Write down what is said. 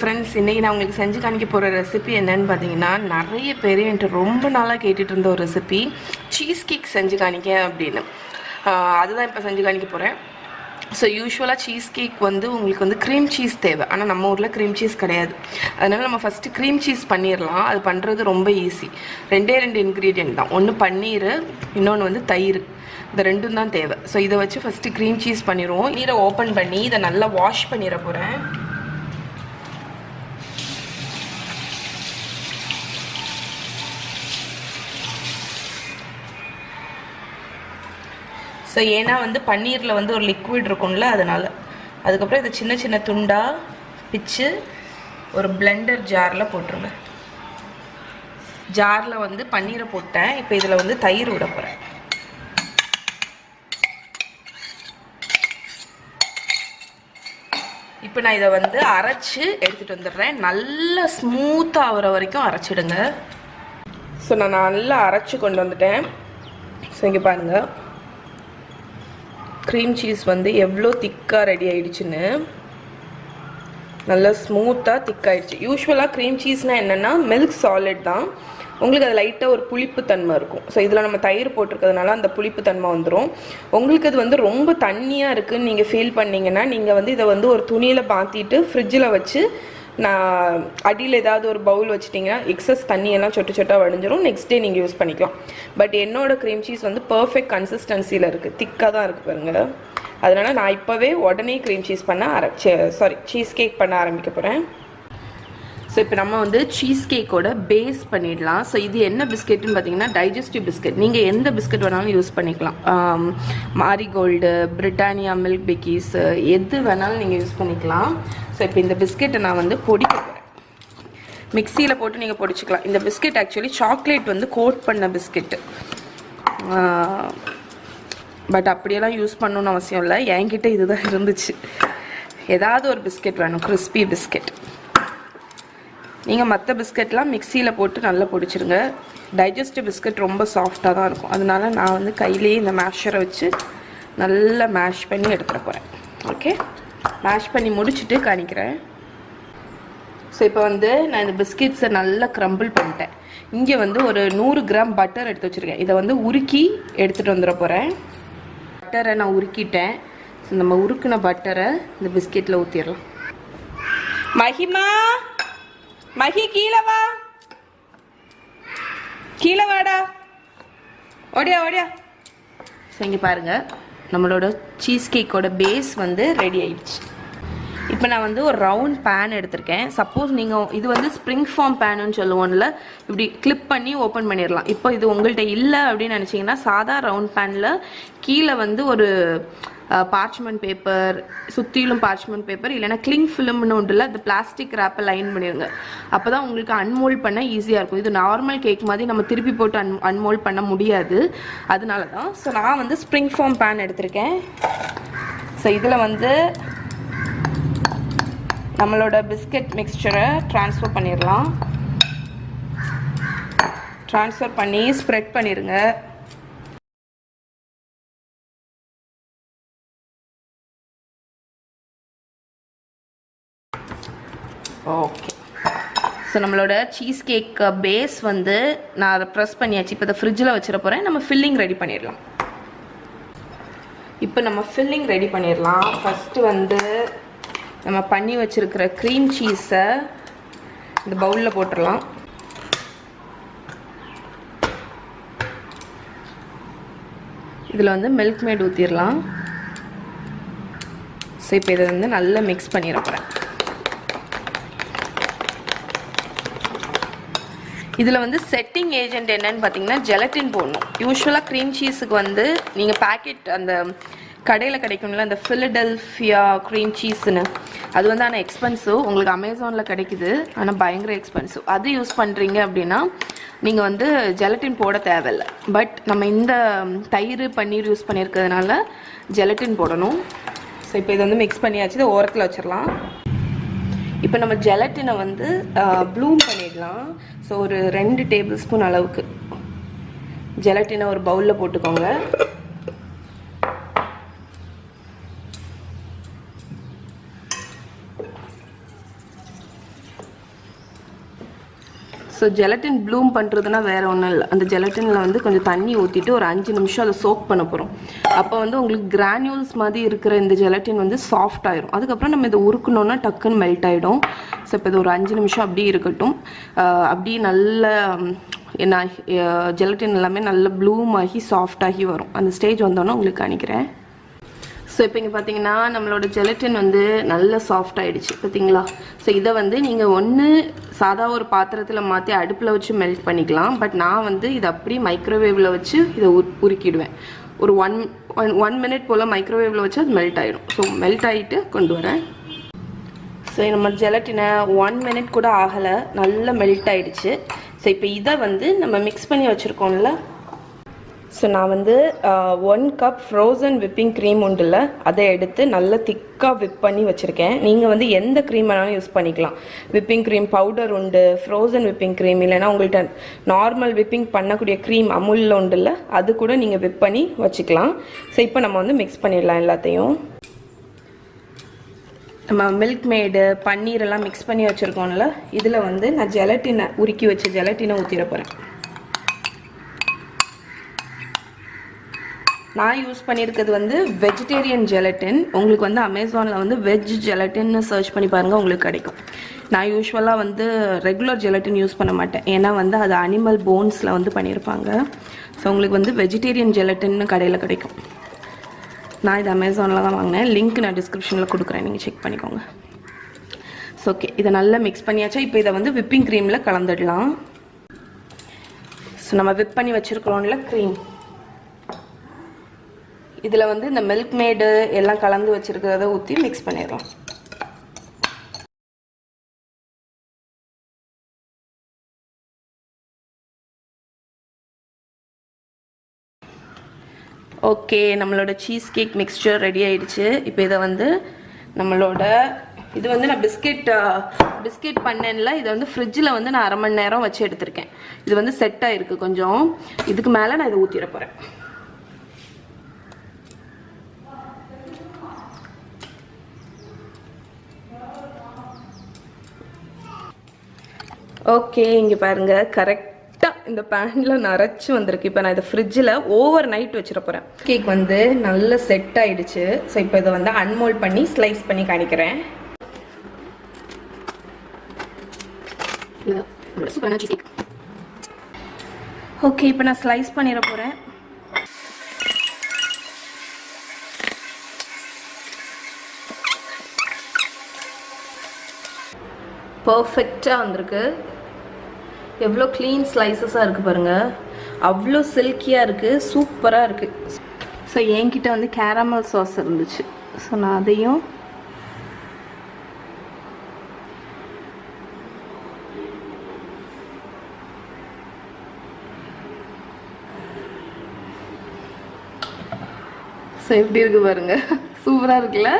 Friends, இன்றைக்கி நான் உங்களுக்கு செஞ்சு காணிக்க போகிற ரெசிபி என்னென்னு பார்த்தீங்கன்னா, நிறைய பேர் என்கிட்ட ரொம்ப நாளாக கேட்டுட்டு இருந்த ஒரு ரெசிபி சீஸ் கேக் செஞ்சு காணிக்க அப்படின்னு. அதுதான் இப்போ செஞ்சு காணிக்க போகிறேன். ஸோ யூஸ்வலாக சீஸ் கேக் வந்து உங்களுக்கு வந்து க்ரீம் சீஸ் தேவை, ஆனால் நம்ம ஊரில் க்ரீம் சீஸ் கிடையாது. அதனால் நம்ம ஃபஸ்ட்டு க்ரீம் சீஸ் பண்ணிடலாம். அது பண்ணுறது ரொம்ப ஈஸி. ரெண்டு இன்க்ரீடியன்ட் தான், ஒன்று பன்னீர், இன்னொன்று வந்து தயிர். இந்த ரெண்டும் தான் தேவை. ஸோ இதை வச்சு ஃபஸ்ட்டு க்ரீம் சீஸ் பண்ணிடுவோம். நீரை ஓப்பன் பண்ணி இதை நல்லா வாஷ் பண்ணிட போகிறேன். ஸோ ஏன்னா வந்து பன்னீரில் வந்து ஒரு லிக்விட் இருக்கும்ல, அதனால். அதுக்கப்புறம் இதை சின்ன சின்ன துண்டாக பிச்சு ஒரு பிளெண்டர் ஜாரில் போட்டுருங்க. ஜாரில் வந்து பன்னீரை போட்டேன். இப்போ இதில் வந்து தயிர் விட போகிறேன். இப்போ நான் இதை வந்து அரைச்சி எடுத்துகிட்டு வந்துடுறேன். நல்லா ஸ்மூத்தாக ஆகிற வரைக்கும் அரைச்சிடுங்க. ஸோ நான் நல்லா அரைச்சி கொண்டு வந்துட்டேன். ஸோ இங்கே பாருங்கள், க்ரீம் சீஸ் வந்து எவ்வளோ திக்காக ரெடி ஆகிடுச்சுன்னு. நல்லா ஸ்மூத்தாக திக்காகிடுச்சு. யூஸ்வலாக க்ரீம் சீஸ்னால் என்னென்னா மில்க் சாலிட் தான். உங்களுக்கு அது லைட்டாக ஒரு புளிப்பு தன்மை இருக்கும். ஸோ இதில் நம்ம தயிர் போட்டிருக்கிறதுனால அந்த புளிப்பு தன்மை வந்துடும். உங்களுக்கு அது வந்து ரொம்ப தண்ணியாக இருக்குதுன்னு நீங்கள் ஃபீல் பண்ணிங்கன்னா நீங்கள் வந்து இதை வந்து ஒரு துணியில் மாற்றிட்டு ஃப்ரிட்ஜில் வச்சு நான் அடியில் ஏதாவது ஒரு பவுல் வச்சிட்டிங்கன்னா எக்ஸஸ் தண்ணியெல்லாம் சொட்டு சொட்டாக வடிஞ்சிரும். நெக்ஸ்ட் டே நீங்கள் யூஸ் பண்ணிக்கலாம். பட் என்னோடய க்ரீம் சீஸ் வந்து பர்ஃபெக்ட் கன்சிஸ்டன்சியில் இருக்குது, திக்காக தான் இருக்குது பாருங்கள். அதனால் நான் இப்போவே உடனே க்ரீம் சீஸ் சீஸ் கேக் பண்ண ஆரம்பிக்க போகிறேன். ஸோ இப்போ நம்ம வந்து சீஸ் கேக்கோட பேஸ் பண்ணிடலாம். ஸோ இது என்ன பிஸ்கெட்டுன்னு பார்த்தீங்கன்னா டைஜஸ்டிவ் பிஸ்கெட். நீங்கள் எந்த பிஸ்கெட் வேணாலும் யூஸ் பண்ணிக்கலாம். மாரிகோல்டு, பிரிட்டானியா மில்க் பிக்கீஸ், எது வேணாலும் நீங்கள் யூஸ் பண்ணிக்கலாம். ஸோ இப்போ இந்த பிஸ்கெட்டை நான் வந்து பொடிக்க போகிறேன். மிக்சியில் போட்டு நீங்கள் பொடிச்சிக்கலாம். இந்த பிஸ்கெட் ஆக்சுவலி சாக்லேட் வந்து கோட் பண்ண பிஸ்கெட்டு. பட் அப்படியெல்லாம் யூஸ் பண்ணணுன்னு அவசியம் இல்லை. என்கிட்ட இதுதான் இருந்துச்சு. ஏதாவது ஒரு பிஸ்கெட் வேணும், கிறிஸ்பி பிஸ்கெட். நீங்கள் மற்ற பிஸ்கெட்லாம் மிக்சியில் போட்டு நல்லா பொடிச்சிருங்க. டைஜஸ்டிவ் பிஸ்கெட் ரொம்ப சாஃப்டாக தான் இருக்கும். அதனால நான் வந்து கையிலேயே இந்த மேஷரை வச்சு நல்லா மேஷ் பண்ணி எடுத்துகிட்டு போகிறேன். ஓகே, மேஷ் பண்ணி முடிச்சுட்டு காணிக்கிறேன். ஸோ இப்போ வந்து நான் இந்த பிஸ்கெட்ஸை நல்லா க்ரம்பிள் பண்ணிட்டேன். இங்கே வந்து ஒரு 100 கிராம் பட்டர் எடுத்து வச்சுருக்கேன். இதை வந்து உருக்கி எடுத்துகிட்டு வந்துட போகிறேன். பட்டரை நான் உருக்கிட்டேன். ஸோ நம்ம உருக்கின பட்டரை இந்த பிஸ்கெட்டில் ஊற்றிடலாம். மஹி கீழே வா, கீழே வாடா, ஓடியா. ஸோ இங்கே பாருங்கள், நம்மளோட சீஸ் கேக்கோட பேஸ் வந்து ரெடி ஆயிடுச்சு. இப்போ நான் வந்து ஒரு ரவுண்ட் பேன் எடுத்திருக்கேன். சப்போஸ் நீங்கள் இது வந்து ஸ்ப்ரிங் ஃபார்ம் பேனுன்னு சொல்லுவோம்ல, இப்படி கிளிப் பண்ணி ஓப்பன் பண்ணிடலாம். இப்போ இது உங்கள்கிட்ட இல்லை அப்படின்னு நினச்சிங்கன்னா சாதா ரவுண்ட் பேனில் கீழே வந்து ஒரு பார்ச்மெண்ட் பேப்பர், சுற்றிலும் பார்ச்மெண்ட் பேப்பர் இல்லைனா கிளிங் ஃபிலிம்னு ஒன்றில் அந்த பிளாஸ்டிக் ரேப்பை லைன் பண்ணிடுங்க. அப்போ தான் உங்களுக்கு அன்மோல்ட் பண்ண ஈஸியாக இருக்கும். இது நார்மல் கேக் மாதிரி நம்ம திருப்பி போட்டு அன்மோல்ட் பண்ண முடியாது. அதனால தான். ஸோ நான் வந்து ஸ்ப்ரிங் ஃபார்ம் பேன் எடுத்திருக்கேன். ஸோ இதில் வந்து நம்மளோட பிஸ்கெட் மிக்சரை ட்ரான்ஸ்ஃபர் பண்ணிடலாம். ட்ரான்ஸ்ஃபர் பண்ணி ஸ்ப்ரெட் பண்ணிடுங்க. ஓகே, ஸோ நம்மளோட சீஸ் கேக் பேஸ் வந்து நான் அதை ப்ரெஸ் பண்ணியாச்சு. இப்போ அதை ஃப்ரிட்ஜில் வச்சிட போகிறேன். நம்ம ஃபில்லிங் ரெடி பண்ணிடலாம். இப்போ நம்ம ஃபில்லிங் ரெடி பண்ணிடலாம். ஃபஸ்ட்டு வந்து நம்ம பண்ணி வச்சுருக்கிற க்ரீம் சீஸை இந்த பவுலில் போட்டுடலாம். இதில் வந்து மில்க் மேட் ஊற்றிடலாம். ஸோ இப்போ இதை வந்து நல்லா மிக்ஸ் பண்ணிட போகிறேன். இதில் வந்து செட்டிங் ஏஜென்ட் என்னன்னு பார்த்தீங்கன்னா ஜெலட்டின் போடணும். யூஸ்வலாக க்ரீம் சீஸுக்கு வந்து நீங்கள் பேக்கெட் அந்த கடையில் கிடைக்கும்ல, அந்த ஃபிலடெல்ஃபியா க்ரீம் சீஸ்ன்னு, அது வந்து ஆனால் எக்ஸ்பென்சிவ். உங்களுக்கு அமேசானில் கிடைக்குது, ஆனால் பயங்கர எக்ஸ்பென்சிவ். அது யூஸ் பண்ணுறீங்க அப்படின்னா நீங்கள் வந்து ஜெலட்டின் போட தேவையில்லை. பட் நம்ம இந்த தயிர் பன்னீர் யூஸ் பண்ணியிருக்கிறதுனால ஜெலட்டின் போடணும். ஸோ இப்போ இதை வந்து மிக்ஸ் பண்ணியாச்சு. இதை ஓரத்தில் வச்சிடலாம். இப்போ நம்ம ஜெலட்டினை வந்து ப்ளூம் பண்ணிடலாம். ஸோ ஒரு 2 டேபிள் ஸ்பூன் அளவுக்கு ஜெலட்டினை ஒரு பவுலில் போட்டுக்கோங்க. ஸோ ஜெலட்டின் ப்ளூம் பண்ணுறதுனா வேறு ஒன்றும் இல்லை. அந்த ஜெலட்டினில் வந்து கொஞ்சம் தண்ணி ஊற்றிட்டு ஒரு 5 நிமிஷம் அதை சோக் பண்ண போகிறோம். அப்போ வந்து உங்களுக்கு கிரானியூல்ஸ் மாதிரி இருக்கிற இந்த ஜெலட்டின் வந்து சாஃப்ட் ஆயிரும். அதுக்கப்புறம் நம்ம இதை உருக்கணுன்னா டக்குன்னு மெல்ட் ஆகிடும். ஸோ இப்போ இது ஒரு 5 நிமிஷம் அப்படியே இருக்கட்டும். அப்படியே நல்ல என்ன ஜெலட்டின் எல்லாமே நல்ல ப்ளூம் ஆகி சாஃப்டாகி வரும். அந்த ஸ்டேஜ் வந்தோன்னே உங்களுக்கு காணிக்கிறேன். ஸோ இப்போ இங்கே பார்த்தீங்கன்னா நம்மளோட ஜெலட்டின் வந்து நல்ல சாஃப்ட் ஆகிடுச்சு பார்த்தீங்களா. ஸோ இதை வந்து நீங்கள் ஒன்று சாதா ஒரு பாத்திரத்தில் மாற்றி அடுப்பில் வச்சு மெல்ட் பண்ணிக்கலாம். பட் நான் வந்து இதை அப்படியே மைக்ரோவேவில் வச்சு இதை உருக்கிடுவேன். ஒரு ஒன் மினிட் போல் மைக்ரோவேவில் வச்சு அது மெல்ட் ஆகிடும். ஸோ மெல்ட் ஆகிட்டு கொண்டு வரேன். ஸோ நம்ம ஜெலட்டினை 1 மினிட் கூட ஆகலை, நல்லா மெல்ட் ஆகிடுச்சு. ஸோ இப்போ இதை வந்து நம்ம மிக்ஸ் பண்ணி வச்சுருக்கோம்ல. ஸோ நான் வந்து 1 கப் ஃப்ரோசன் விப்பிங் க்ரீம் உண்டுல்ல, அதை எடுத்து நல்லா திக்காக விப் பண்ணி வச்சுருக்கேன். நீங்கள் வந்து எந்த க்ரீம் வேணாலும் யூஸ் பண்ணிக்கலாம். விப்பிங் க்ரீம் பவுடர் உண்டு, ஃப்ரோசன் விப்பிங் க்ரீம், இல்லைனா உங்கள்கிட்ட நார்மல் விப்பிங் பண்ணக்கூடிய க்ரீம் அமுலில் உண்டுல்ல, அது கூட நீங்கள் விப் பண்ணி வச்சுக்கலாம். ஸோ இப்போ நம்ம வந்து மிக்ஸ் பண்ணிடலாம் எல்லாத்தையும். நம்ம மில்க் மேடு பன்னீரெல்லாம் மிக்ஸ் பண்ணி வச்சுருக்கோம்ல, இதில் வந்து நான் ஜெலட்டினை உருக்கி வச்ச ஜெலட்டினை ஊற்றிட போகிறேன். நான் யூஸ் பண்ணியிருக்கிறது வந்து வெஜிடேரியன் ஜெலட்டின். உங்களுக்கு வந்து அமேசானில் வந்து வெஜ் ஜெலட்டின்னு சர்ச் பண்ணி பாருங்கள், உங்களுக்கு கிடைக்கும். நான் யூஸ்வலாக வந்து ரெகுலர் ஜெலட்டின் யூஸ் பண்ண மாட்டேன், ஏன்னா வந்து அது அனிமல் போன்ஸில் வந்து பண்ணியிருப்பாங்க. ஸோ உங்களுக்கு வந்து வெஜிடேரியன் ஜெலட்டின்னு கடையில் கிடைக்கும். நான் இது அமேசானில் தான் வாங்கினேன். லிங்க் நான் டிஸ்கிரிப்ஷனில் கொடுக்குறேன், நீங்கள் செக் பண்ணிக்கோங்க. ஸோ ஓகே, இதை நல்லா மிக்ஸ் பண்ணியாச்சா. இப்போ இதை வந்து விப்பிங் க்ரீமில் கலந்துடலாம். ஸோ நம்ம விப் பண்ணி வச்சுருக்கிறோம்ல க்ரீம், இதில் வந்து இந்த மில்க் மேடு எல்லாம் கலந்து வச்சுருக்கிறத ஊற்றி மிக்ஸ் பண்ணிடுறோம். ஓகே, நம்மளோட சீஸ் கேக் மிக்ஸ்சர் ரெடி ஆயிடுச்சு. இப்போ இதை வந்து நம்மளோட இது வந்து நான் பிஸ்கெட் பண்ணேன்ல, இதை வந்து ஃப்ரிட்ஜில் வந்து நான் 1/2 மணி நேரம் வச்சு எடுத்திருக்கேன். இது வந்து செட் ஆகிருக்கு கொஞ்சம். இதுக்கு மேலே நான் இதை ஊற்றிட போகிறேன். ஓகே, இங்கே பாருங்கள், கரெக்டாக இந்த பேனில் நரைச்சி வந்திருக்கு. இப்போ நான் இதை ஃப்ரிட்ஜில் ஓவர் நைட் வச்சிட போகிறேன். கேக் வந்து நல்ல செட் ஆகிடுச்சு. ஸோ இப்போ இதை வந்து அன்மோல்ட் பண்ணி ஸ்லைஸ் பண்ணி காணிக்கிறேன். ஓகே, இப்போ நான் ஸ்லைஸ் பண்ணிட போகிறேன். பர்ஃபெக்டாக வந்திருக்கு. எவ்வளோ க்ளீன் ஸ்லைசஸாக இருக்குது பாருங்கள், அவ்வளோ சில்கியாக இருக்குது, சூப்பராக இருக்குது. ஸோ என்கிட்ட வந்து கேரமல் சாஸ் இருந்துச்சு. ஸோ நான் அதையும் ஸோ எப்படி இருக்குது பாருங்கள், சூப்பராக இருக்குல்ல.